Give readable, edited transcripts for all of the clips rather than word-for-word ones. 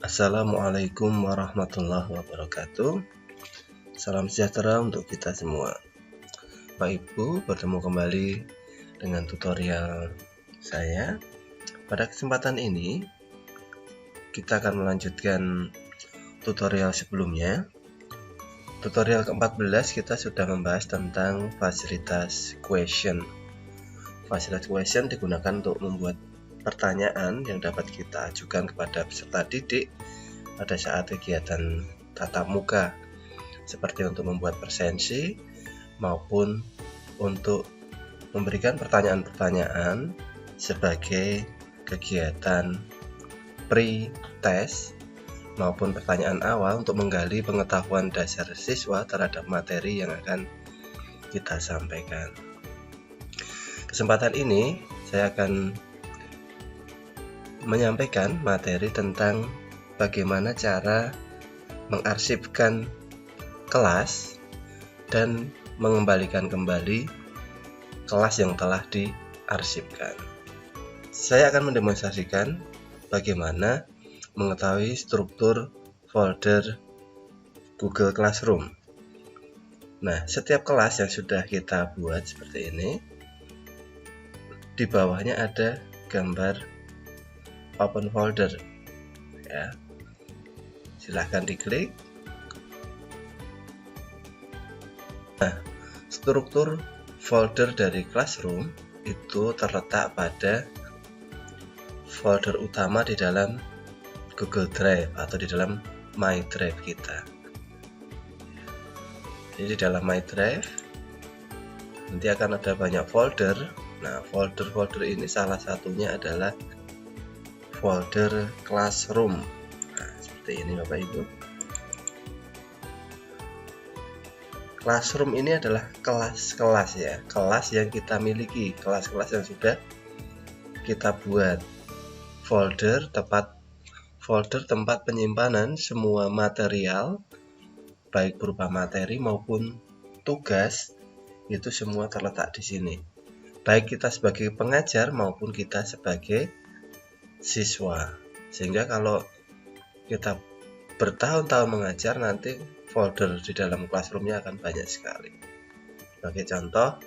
Assalamualaikum warahmatullahi wabarakatuh. Salam sejahtera untuk kita semua. Bapak Ibu, bertemu kembali dengan tutorial saya. Pada kesempatan ini kita akan melanjutkan tutorial sebelumnya. Tutorial ke-14 kita sudah membahas tentang fasilitas question. Fasilitas question digunakan untuk membuat pertanyaan yang dapat kita ajukan kepada peserta didik pada saat kegiatan tatap muka, seperti untuk membuat presensi maupun untuk memberikan pertanyaan-pertanyaan sebagai kegiatan pre-test maupun pertanyaan awal untuk menggali pengetahuan dasar siswa terhadap materi yang akan kita sampaikan. Kesempatan ini saya akan menyampaikan materi tentang bagaimana cara mengarsipkan kelas dan mengembalikan kembali kelas yang telah diarsipkan. Saya akan mendemonstrasikan bagaimana mengetahui struktur folder Google Classroom. Nah, setiap kelas yang sudah kita buat seperti ini, di bawahnya ada gambar open folder ya. Silahkan diklik. Nah, struktur folder dari Classroom itu terletak pada folder utama di dalam Google Drive atau di dalam My Drive kita. Jadi di dalam My Drive nanti akan ada banyak folder. Nah, folder-folder ini salah satunya adalah folder Classroom. Nah, seperti ini Bapak Ibu. Classroom ini adalah kelas-kelas ya, kelas yang kita miliki, kelas-kelas yang sudah kita buat. Folder tempat penyimpanan semua material, baik berupa materi maupun tugas, itu semua terletak di sini. Baik kita sebagai pengajar maupun kita sebagai siswa, sehingga kalau kita bertahun-tahun mengajar nanti folder di dalam Classroom-nya akan banyak sekali. Sebagai contoh,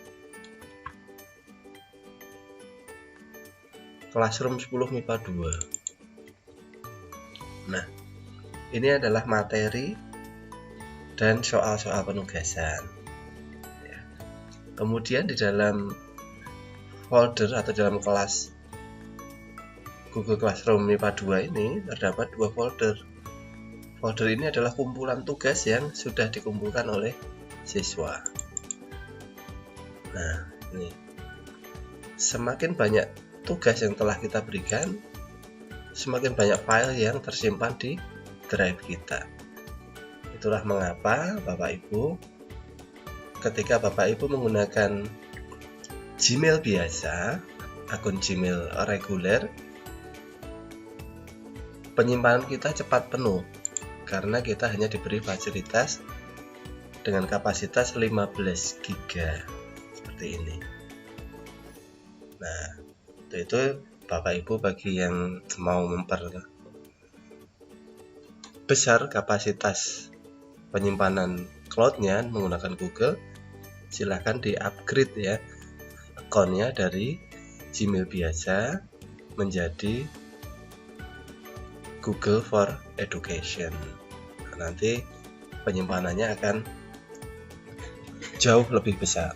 Classroom 10 MIPA 2. Nah, ini adalah materi dan soal-soal penugasan ya. Kemudian di dalam folder atau dalam kelas Google Classroom MIPA 2 ini terdapat dua folder. Folder ini adalah kumpulan tugas yang sudah dikumpulkan oleh siswa. Nah, ini semakin banyak tugas yang telah kita berikan, semakin banyak file yang tersimpan di drive kita. Itulah mengapa Bapak Ibu, ketika Bapak Ibu menggunakan Gmail biasa, akun Gmail reguler, penyimpanan kita cepat penuh karena kita hanya diberi fasilitas dengan kapasitas 15 GB seperti ini. Nah, itu Bapak Ibu bagi yang mau memperbesar kapasitas penyimpanan cloud-nya menggunakan Google, silahkan di-upgrade ya akunnya dari Gmail biasa menjadi Google for Education. Nanti penyimpanannya akan jauh lebih besar.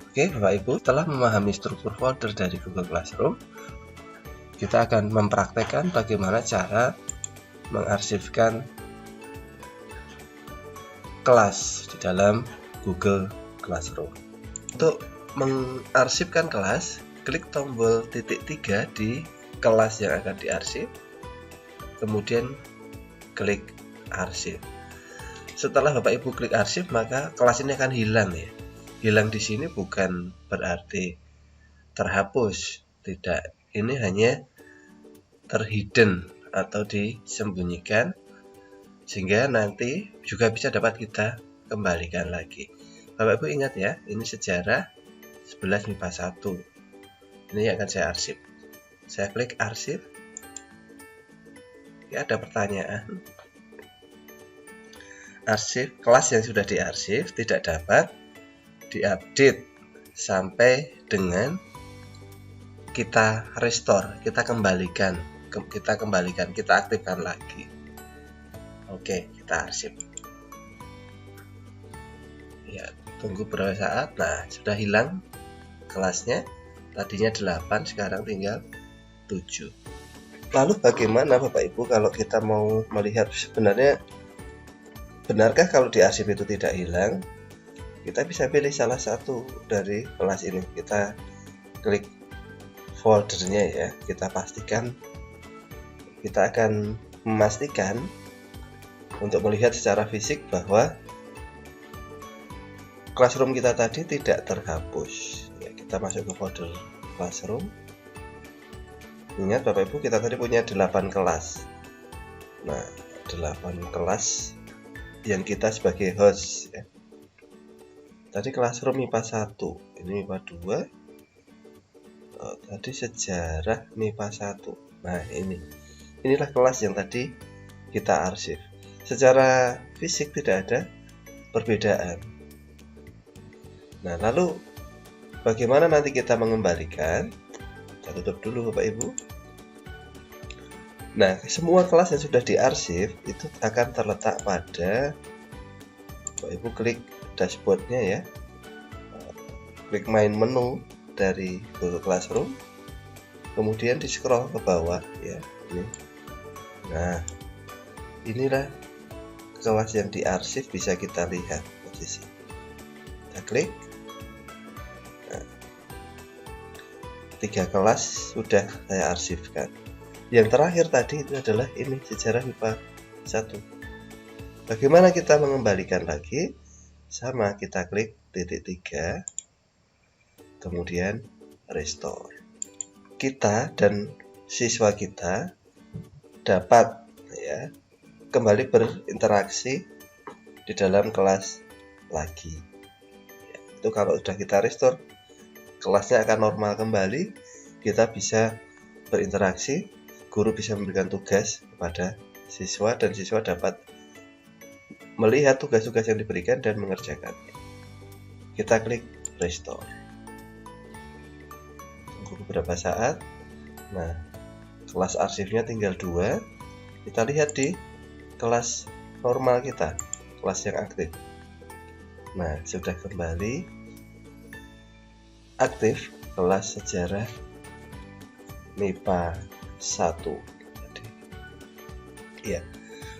Oke Bapak Ibu, setelah memahami struktur folder dari Google Classroom, kita akan mempraktekkan bagaimana cara mengarsipkan kelas di dalam Google Classroom. Untuk mengarsipkan kelas, klik tombol titik 3 di kelas yang akan diarsip, kemudian klik arsip. Setelah Bapak Ibu klik arsip, maka kelas ini akan hilang ya. Hilang di sini bukan berarti terhapus, tidak. Ini hanya terhidden atau disembunyikan, sehingga nanti juga bisa dapat kita kembalikan lagi. Bapak Ibu ingat ya, ini sejarah 11 MIPA 1. Ini yang akan saya arsip. Saya klik arsip. Ya, ada pertanyaan. Arsip kelas yang sudah diarsip tidak dapat diupdate sampai dengan kita restore, kita kembalikan, kita aktifkan lagi. Oke, kita arsip. Ya, tunggu beberapa saat. Nah, sudah hilang kelasnya. Tadinya 8, sekarang tinggal 7. Lalu bagaimana Bapak Ibu kalau kita mau melihat sebenarnya benarkah kalau diarsip itu tidak hilang? Kita bisa pilih salah satu dari kelas ini. Kita klik foldernya ya. Kita pastikan, kita akan memastikan untuk melihat secara fisik bahwa classroom kita tadi tidak terhapus. Ya, kita masuk ke folder classroom. Ingat Bapak Ibu, kita tadi punya 8 kelas. Nah, 8 kelas yang kita sebagai host ya. Tadi classroom MIPA 1, ini MIPA 2. Tadi sejarah MIPA 1. Nah, inilah kelas yang tadi kita arsip. Secara fisik tidak ada perbedaan. Nah, lalu bagaimana nanti kita mengembalikan? Kita tutup dulu Bapak Ibu. Nah, semua kelas yang sudah diarsip itu akan terletak pada Bapak Ibu klik dashboardnya ya, klik main menu dari Google Classroom, kemudian di scroll ke bawah ya, ini. Nah, inilah kelas yang diarsip, bisa kita lihat posisi. Kita klik. Nah, 3 kelas sudah saya arsipkan. Yang terakhir tadi itu adalah ini, sejarah MIPA 1. Bagaimana kita mengembalikan lagi? Sama, kita klik titik 3, kemudian restore. Kita dan siswa kita dapat ya kembali berinteraksi di dalam kelas lagi. Ya, itu kalau sudah kita restore, kelasnya akan normal kembali, kita bisa berinteraksi, guru bisa memberikan tugas kepada siswa dan siswa dapat melihat tugas-tugas yang diberikan dan mengerjakannya. Kita klik restore. Tunggu beberapa saat. Nah, kelas arsipnya tinggal 2. Kita lihat di kelas normal kita, kelas yang aktif. Nah, sudah kembali aktif kelas sejarah MIPA 1. Ya,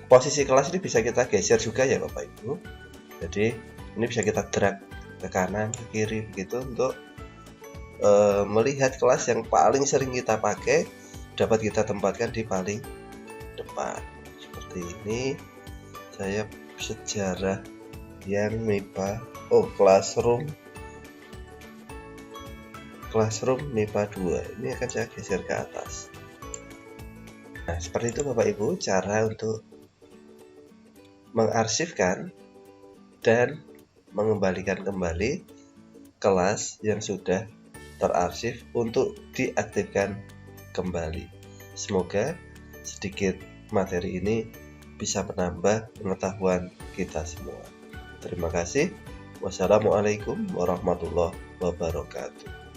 posisi kelas ini bisa kita geser juga ya Bapak Ibu. Jadi ini bisa kita drag ke kanan, ke kiri begitu untuk melihat kelas yang paling sering kita pakai, dapat kita tempatkan di paling depan. Seperti ini, saya sejarah yang MIPA, Classroom MIPA 2. Ini akan saya geser ke atas. Nah, seperti itu Bapak Ibu cara untuk mengarsipkan dan mengembalikan kembali kelas yang sudah terarsip untuk diaktifkan kembali. Semoga sedikit materi ini bisa menambah pengetahuan kita semua. Terima kasih. Wassalamualaikum warahmatullahi wabarakatuh.